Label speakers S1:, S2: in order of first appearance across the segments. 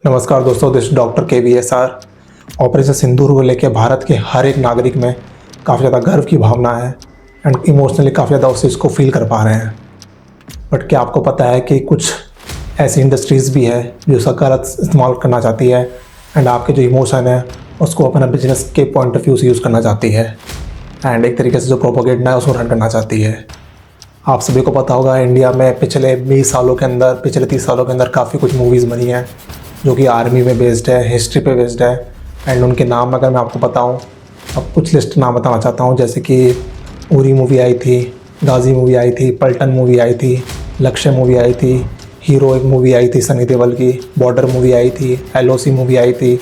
S1: नमस्कार दोस्तों, this doctor KVSR। Operation सिंदूर को लेकर भारत के हर एक नागरिक में काफ़ी ज़्यादा गर्व की भावना है एंड इमोशनली काफ़ी ज़्यादा उस चीज़ को फील कर पा रहे हैं। बट क्या आपको पता है कि कुछ ऐसी इंडस्ट्रीज़ भी है जो उसका गलत इस्तेमाल करना चाहती है एंड आपके जो इमोशन है उसको अपना बिजनेस के पॉइंट ऑफ व्यू से यूज़ करना चाहती है एंड एक तरीके से जो प्रोपोगेंडा है उसको रन करना चाहती है। आप सभी को पता होगा इंडिया में पिछले 20 सालों के अंदर, पिछले 30 सालों के अंदर काफ़ी कुछ मूवीज़ बनी हैं जो कि आर्मी में बेस्ड है, हिस्ट्री पे बेस्ड है एंड उनके नाम अगर मैं आपको बताऊं, अब कुछ लिस्ट नाम बताना चाहता हूं। जैसे कि उरी मूवी आई थी, गाजी मूवी आई थी, पलटन मूवी आई थी, लक्ष्य मूवी आई थी, हीरो एक मूवी आई थी सनी देओल की, बॉर्डर मूवी आई थी, LOC मूवी आई थी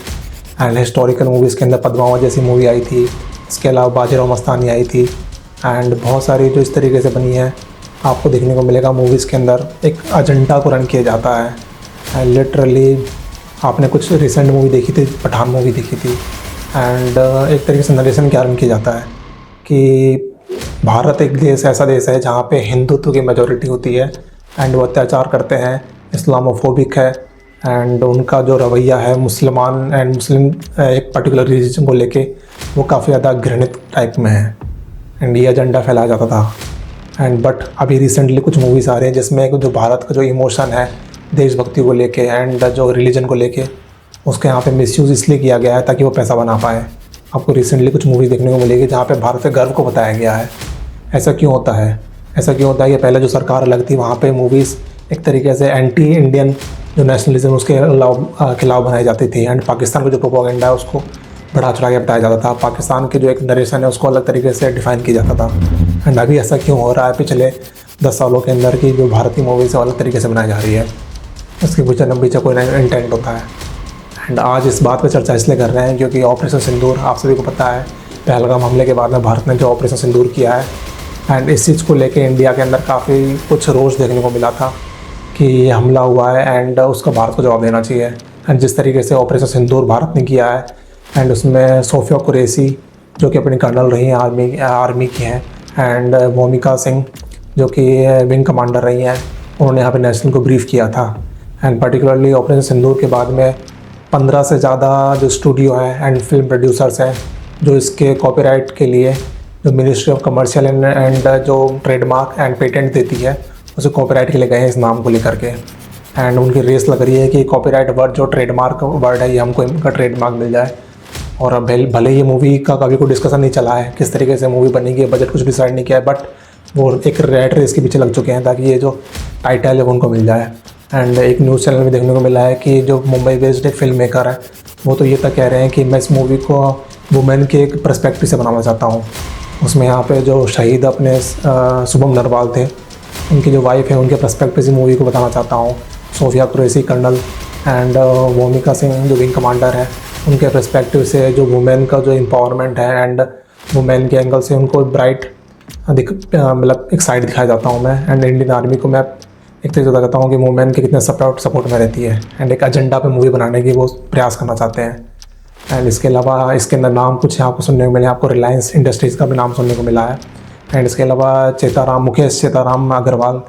S1: एंड हिस्टोरिकल मूवीज़ के अंदर पद्मावत जैसी मूवी आई थी। इसके अलावा बाजीराव मस्तानी आई थी एंड बहुत सारी जो इस तरीके से बनी है आपको देखने को मिलेगा। मूवीज़ के अंदर एक एजेंडा को रन किया जाता है एंड लिटरली आपने कुछ रिसेंट मूवी देखी थी, पठान मूवी देखी थी एंड एक तरीके से नरेशन क्या रन किया जाता है कि भारत एक देश ऐसा देश है जहाँ पे हिंदुत्व की मेजॉरिटी होती है एंड वो अत्याचार करते हैं, इस्लामोफोबिक है एंड उनका जो रवैया है मुसलमान एंड मुस्लिम एक पर्टिकुलर रिलीजन को लेके वो काफ़ी ज़्यादा घृणित टाइप में है एंड ये एजेंडा फैलाया जाता था। एंड बट अभी रिसेंटली कुछ मूवीज़ आ रहे हैं जिसमें जो भारत का जो इमोशन है देशभक्ति को लेके एंड जो रिलीजन को लेके उसके यहाँ पे मिसयूज़ इसलिए किया गया है ताकि वो पैसा बना पाए। आपको रिसेंटली कुछ मूवीज़ देखने को मिलेगी जहाँ पे भारत के गर्व को बताया गया है। ऐसा क्यों होता है? ऐसा क्यों होता है कि पहले जो सरकार अलग थी वहाँ पे मूवीज़ एक तरीके से एंटी इंडियन जो नेशनलिज्म उसके खिलाफ बनाई जाती थी एंड पाकिस्तान का जो प्रोपेगेंडा है उसको बढ़ा चढ़ा के बताया जाता था। पाकिस्तान के जो एक नरेशन है उसको अलग तरीके से डिफ़ाइन किया जाता था एंड अभी ऐसा क्यों हो रहा है पिछले 10 सालों के अंदर की जो भारतीय मूवीज़ है अलग तरीके से बनाई जा रही है? इसके पीछे कोई ना इंटेंट होता है एंड आज इस बात पर चर्चा इसलिए कर रहे हैं क्योंकि ऑपरेशन सिंदूर आप सभी को पता है पहलगाम हमले के बाद में भारत ने जो ऑपरेशन सिंदूर किया है एंड इस चीज़ को लेके इंडिया के अंदर काफ़ी कुछ रोष देखने को मिला था कि ये हमला हुआ है एंड उसका भारत को जवाब देना चाहिए। एंड जिस तरीके से ऑपरेशन सिंदूर भारत ने किया है एंड उसमें सोफिया कुरैशी जो कि अपनी कर्नल रही हैं, आर्मी की हैं एंड भूमिका सिंह जो कि विंग कमांडर रही हैं, उन्होंने यहाँ पे नेशनल को ब्रीफ किया था एंड पर्टिकुलरली ऑपरेशन सिंदूर के बाद में 15 से ज़्यादा जो स्टूडियो हैं एंड फिल्म प्रोड्यूसर्स हैं जो इसके कॉपीराइट के लिए जो मिनिस्ट्री ऑफ कमर्शियल एंड जो ट्रेडमार्क एंड पेटेंट देती है उसे कॉपीराइट के लिए गए हैं इस नाम को लेकर के एंड उनकी रेस लग रही है कि कॉपीराइट वर्ड जो ट्रेडमार्क वर्ड है ये हमको इनका ट्रेडमार्क मिल जाए। और अब भले ये मूवी का कभी कोई डिस्कशन नहीं चला है किस तरीके से मूवी बनेगी, बजट कुछ डिसाइड नहीं किया है, बट वो एक रेट रेस के पीछे लग चुके हैं ताकि ये जो टाइटल है वो उनको मिल जाए। एंड एक न्यूज़ चैनल में देखने को मिला है कि जो मुंबई बेस्ड एक फिल्म मेकर है वो तो ये तक कह रहे हैं कि मैं इस मूवी को वुमेन के एक पर्सपेक्टिव से बनाना चाहता हूँ। उसमें यहाँ पे जो शहीद अपने शुभम नरवाल थे उनकी जो वाइफ है उनके पर्सपेक्टिव से मूवी को बताना चाहता हूँ। सोफिया कुरैशी कर्नल एंड भूमिका सिंह जो विंग कमांडर है उनके पर्सपेक्टिव से जो वुमेन का जो एम्पावरमेंट है एंड वुमेन के एंगल से उनको ब्राइट मतलब एक साइड दिखाया जाता हूँ मैं। एंड इंडियन आर्मी को मैं एक तरीके से बताता हूँ कि वुमेन के कितने सपोर्ट में रहती है एंड एक एजेंडा पे मूवी बनाने की वो प्रयास करना चाहते हैं। एंड इसके अलावा इसके अंदर नाम कुछ आपको सुनने को मिले, आपको रिलायंस इंडस्ट्रीज़ का भी नाम सुनने को मिला है एंड इसके अलावा मुकेश चेताराम अग्रवाल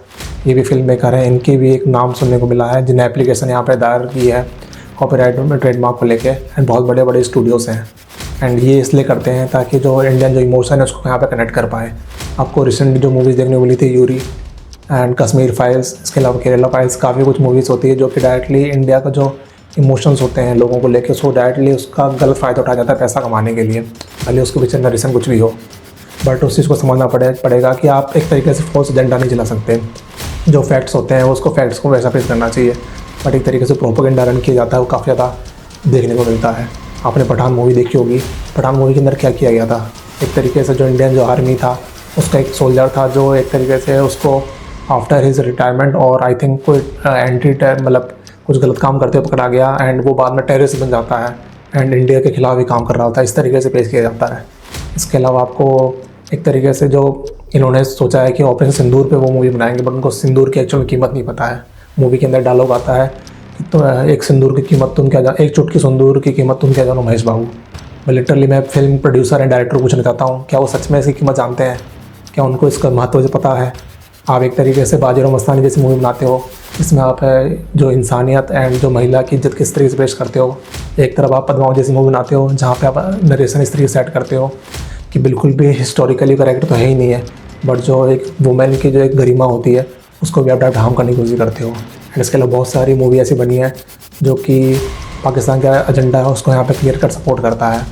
S1: ये भी फिल्म मेकर हैं, इनकी भी एक नाम सुनने को मिला है जिन्हें एप्लीकेशन यहाँ पर दायर की है कॉपीराइट में ट्रेडमार्क को लेके एंड बहुत बड़े बड़े स्टूडियोज़ हैं एंड ये इसलिए करते हैं ताकि जो इंडियन जो इमोशन है उसको यहाँ पे कनेक्ट कर पाए। आपको रिसेंटली जो मूवीज़ देखने को मिली थी यूरी एंड कश्मीर फाइल्स, इसके अलावा केरला फाइल्स, काफ़ी कुछ मूवीज़ होती है जो कि डायरेक्टली इंडिया का जो इमोशंस होते हैं लोगों को लेकर उसको डायरेक्टली उसका गलत फ़ायदा उठाया जाता है पैसा कमाने के लिए, भले उसके पीछे रीज़न कुछ भी हो। बट उस चीज़ को समझना पड़ेगा कि आप एक तरीके से फॉल्स एजेंडा नहीं चला सकते। जो फैक्ट्स होते हैं उसको फैक्ट्स को वैसा पेश करना चाहिए, बट एक तरीके से प्रोपेगेंडा रन किया जाता है वो काफ़ी ज़्यादा देखने को मिलता है। आपने पठान मूवी देखी होगी, पठान मूवी के अंदर क्या किया गया था, एक तरीके से जो इंडियन जो आर्मी था उसका एक सोल्जर था जो एक तरीके से उसको आफ्टर हिज रिटायरमेंट और आई थिंक कोई मतलब कुछ गलत काम करते हुए पकड़ा गया एंड वो बाद में टेररिस्ट बन जाता है एंड इंडिया के खिलाफ ही काम कर रहा होता है, इस तरीके से पेश किया जाता है। इसके अलावा आपको एक तरीके से जो इन्होंने सोचा है कि ऑपरेशन सिंदूर पे वो मूवी बनाएंगे, बट उनको सिंदूर की एक्चुअल कीमत नहीं पता है। मूवी के अंदर डायलॉग आता है तो एक सिंदूर की कीमत तुम क्या एक चुटकी सिंदूर की कीमत तुम क्या जानो महेश बाबू। मैं लिटरली मैं फिल्म प्रोड्यूसर एंड डायरेक्टर को पूछना चाहता हूँ क्या वो सच में इसकी कीमत जानते हैं, क्या उनको इसका महत्व पता है आप एक तरीके से बाजीराव मस्तानी जैसी मूवी बनाते हो, इसमें आप जो इंसानियत एंड जो महिला की इज्जत किस तरीके से पेश करते हो। एक तरफ आप पद्मावत जैसी मूवी बनाते हो जहाँ पे आप नरेशन इस तरीके से सेट करते हो कि बिल्कुल भी हिस्टोरिकली करेक्ट तो है ही नहीं है, बट जो एक वुमेन की जो एक गरिमा होती है उसको भी आप हार्म करने की कोशिश करते हो। एंड इसके अलावा बहुत सारी मूवी ऐसी बनी है जो कि पाकिस्तान का एजेंडा है उसको यहाँ पे क्लियर कर सपोर्ट करता है।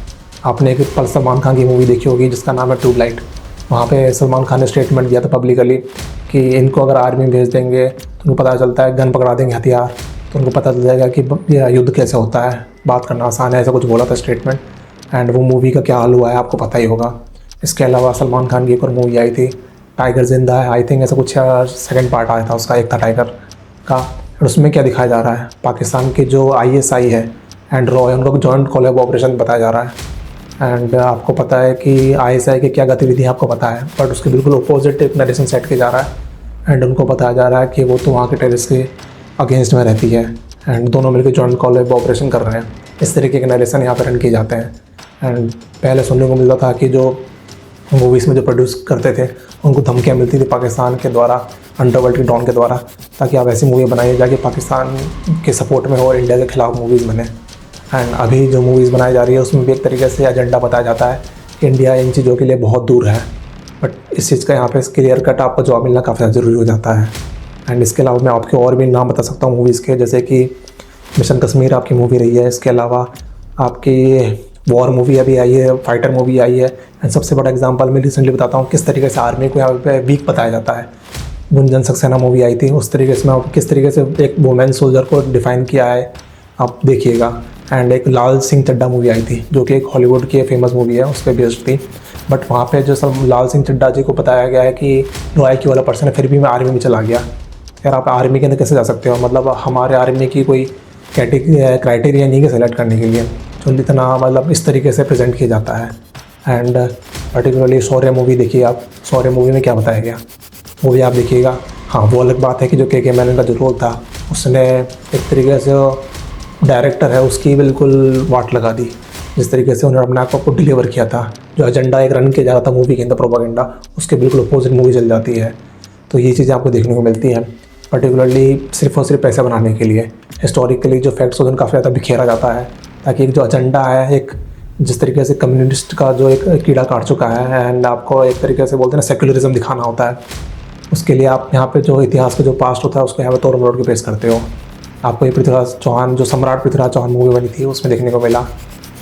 S1: आपने एक पल सलमान खान की मूवी देखी होगी जिसका नाम है ट्यूबलाइट। वहाँ पे सलमान खान ने स्टेटमेंट दिया था पब्लिकली कि इनको अगर आर्मी भेज देंगे तो उनको पता चलता है, गन पकड़ा देंगे हथियार, तो उनको पता चल जाएगा कि ये युद्ध कैसे होता है, बात करना आसान है, ऐसा कुछ बोला था स्टेटमेंट। एंड वो मूवी का क्या हाल हुआ है आपको पता ही होगा। इसके अलावा सलमान खान की एक और मूवी आई थी टाइगर जिंदा है, आई थिंक ऐसा कुछ सेकंड पार्ट आया था उसका, एक था टाइगर का। और उसमें क्या दिखाया जा रहा है, पाकिस्तान के जो ISI है एंड रॉ है उनका जॉइंट कोलैब ऑपरेशन बताया जा रहा है। एंड आपको पता है कि ISI की क्या गतिविधि है आपको पता है, बट उसके बिल्कुल अपोजिट एक नरेशन सेट किया जा रहा है। एंड उनको बताया जा रहा है कि वो तो वहाँ के टेररिस्ट के अगेंस्ट में रहती है एंड दोनों मिलकर जॉइंट कोलैब ऑपरेशन कर रहे हैं। इस तरीके के नरेशन यहाँ पर रन किए जाते हैं। एंड पहले सुनने को मिलता था कि जो मूवीज़ में जो प्रोड्यूस करते थे उनको धमकियाँ मिलती थी पाकिस्तान के द्वारा, अंडरवर्ल्ड के डॉन के द्वारा, ताकि आप ऐसी मूवी बनाइए जाके पाकिस्तान के सपोर्ट में हो और इंडिया के खिलाफ मूवीज़ बने। एंड अभी जो मूवीज़ बनाई जा रही है उसमें भी एक तरीके से एजेंडा बताया जाता है कि इंडिया इन चीज़ों के लिए बहुत दूर है, बट इस चीज़ का यहाँ पे क्लियर कट आपको जवाब मिलना काफ़ी ज़्यादा ज़रूरी हो जाता है। एंड इसके अलावा मैं आपके और भी नाम बता सकता हूँ मूवीज़ के, जैसे कि मिशन कश्मीर आपकी मूवी रही है। इसके अलावा आपकी वॉर मूवी अभी आई है, फाइटर मूवी आई है। एंड सबसे बड़ा एग्जांपल मैं रिसेंटली बताता हूँ किस तरीके से आर्मी को यहाँ पे वीक बताया जाता है। गुंजन सक्सेना मूवी आई थी, उस तरीके से मैं किस तरीके से एक वुमेन सोल्जर को डिफ़ाइन किया है आप देखिएगा। एंड एक लाल सिंह चड्ढा मूवी आई थी जो कि एक हॉलीवुड की फेमस मूवी है, उस पर बेस्ड थी। बट वहाँ पे जो सब लाल सिंह चड्ढा जी को बताया गया है कि लो IQ वाला पर्सन है, फिर भी मैं आर्मी में चला गया। यार आप आर्मी के अंदर कैसे जा सकते हो? मतलब हमारे आर्मी की कोई क्राइटेरिया नहीं है सेलेक्ट करने के लिए, जो इतना मतलब इस तरीके से प्रेजेंट किया जाता है। एंड पर्टिकुलरली शौर्य मूवी देखिए आप, शौर्य मूवी में क्या बताया गया मूवी आप देखिएगा। हाँ, वो अलग बात है कि जो के मैनन का जो रोल था उसने एक तरीके से डायरेक्टर है उसकी बिल्कुल वाट लगा दी, जिस तरीके से उन्होंने अपने आप को डिलीवर किया था। जो एजेंडा एक रन किया जा रहा था मूवी के अंदर प्रोपेगेंडा, उसके बिल्कुल अपोजिट मूवी चल जाती है। तो ये चीज़ें आपको देखने को मिलती हैं, पर्टिकुलरली सिर्फ और सिर्फ पैसे बनाने के लिए। हिस्टोरिकली जो फैक्ट्स होते हैं काफ़ी ज़्यादा बिखेरा जाता है, ताकि एक जो एजेंडा है, एक जिस तरीके से कम्युनिस्ट का जो एक कीड़ा काट चुका है एंड आपको एक तरीके से बोलते हैं ना सेक्युलरिज्म दिखाना होता है, उसके लिए आप यहाँ पे जो इतिहास का जो पास्ट होता है उसको यहाँ पे तोड़ मरोड़ के पेश करते हो। आपको ये पृथ्वीराज चौहान, जो सम्राट पृथ्वीराज चौहान मूवी बनी थी उसमें देखने को मिला।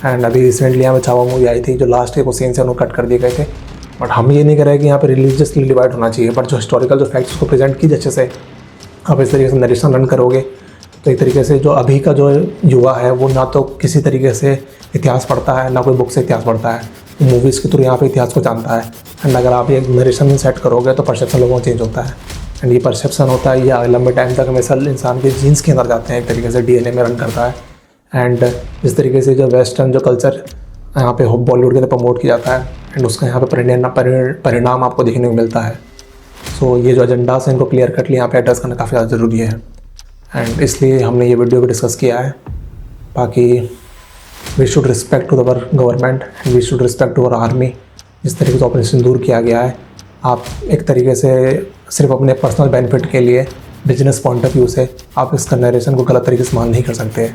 S1: एंड अभी रिसेंटली यहाँ पे छावा मूवी आई थी, जो लास्ट के कुछ सीन से उन्होंने कट कर दिए गए थे। बट हम ये नहीं कह रहे कि यहाँ पे रिलीजियसली डिवाइड होना चाहिए, बट जो हिस्टोरिकल जो फैक्ट्स को प्रेजेंट कीजिए अच्छे से, आप इस तरीके से नरेशन रन करोगे तो एक तरीके से जो अभी का जो युवा है वो ना तो किसी तरीके से इतिहास पढ़ता है, ना कोई बुक से इतिहास पढ़ता है, मूवीज़ के थ्रू यहाँ पे इतिहास को जानता है। एंड अगर आप ये नरेशन सेट करोगे तो परसेप्शन लोगों का चेंज होता है। एंड ये परसेप्शन होता है ये लंबे टाइम तक हमेशा इंसान के जीन्स के अंदर जाते हैं, एक तरीके से DNA में रन करता है। एंड जिस तरीके से जो वेस्टर्न जो कल्चर यहाँ पे बॉलीवुड के अंदर प्रमोट किया जाता है एंड उसका यहाँ पे परिणाम आपको देखने को मिलता है। सो ये जो एजेंडा है इनको क्लियर कटली यहाँ पे एड्रेस करना काफ़ी ज़्यादा ज़रूरी है। एंड इसलिए हमने ये वीडियो भी डिस्कस किया है। बाकी we should respect to our government and we should respect to our army. जिस तरीके से ऑपरेशन सिंदूर किया गया है, आप एक तरीके से सिर्फ अपने पर्सनल बेनिफिट के लिए बिजनेस पॉइंट ऑफ व्यू से आप इसका नरेशन को गलत तरीके से मान नहीं कर सकते।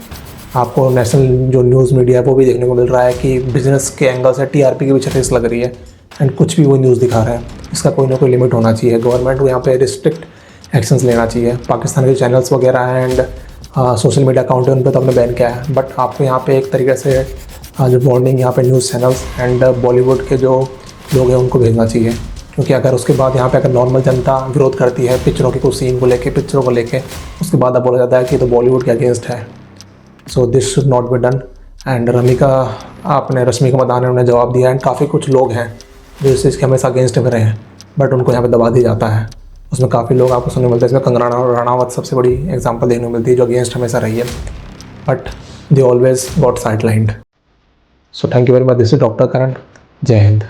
S1: आपको नेशनल जो न्यूज़ मीडिया है वो भी देखने को मिल रहा है कि बिजनेस के एंगल से TRP के पीछे रेस लग रही है एंड कुछ भी वो न्यूज़ दिखा रहा है। इसका कोई ना कोई लिमिट होना चाहिए। गवर्नमेंट को यहाँ पे रिस्ट्रिक्ट एक्शंस लेना चाहिए। पाकिस्तान के चैनल्स वगैरह हैं एंड सोशल मीडिया अकाउंट है उन पर तो हमने बैन किया है, बट आपको यहाँ पे एक तरीके से जो वार्निंग यहाँ पे न्यूज़ चैनल्स एंड बॉलीवुड के जो लोग हैं उनको भेजना चाहिए। क्योंकि अगर उसके बाद यहाँ पे अगर नॉर्मल जनता विरोध करती है पिक्चरों के कुछ सीन को लेके, पिक्चरों को लेके, उसके बाद अब बोला जाता है कि तो बॉलीवुड के अगेंस्ट है। So this should not be done. And Rashmika Mandanna ने उन्हें जवाब दिया एंड काफ़ी कुछ लोग हैं जो इस चीज़ के हमेशा अगेंस्ट में रहे हैं, बट उनको यहाँ पे दबा दिया जाता है। उसमें काफ़ी लोग आपको सुनने मिलते हैं। इसमें कंगना रनावत सबसे बड़ी एग्जांपल देखने को मिलती है जो अगेंस्ट हमेशा रही है, but they always got sidelined. So thank you very much. This is doctor Karan. Jai Hind.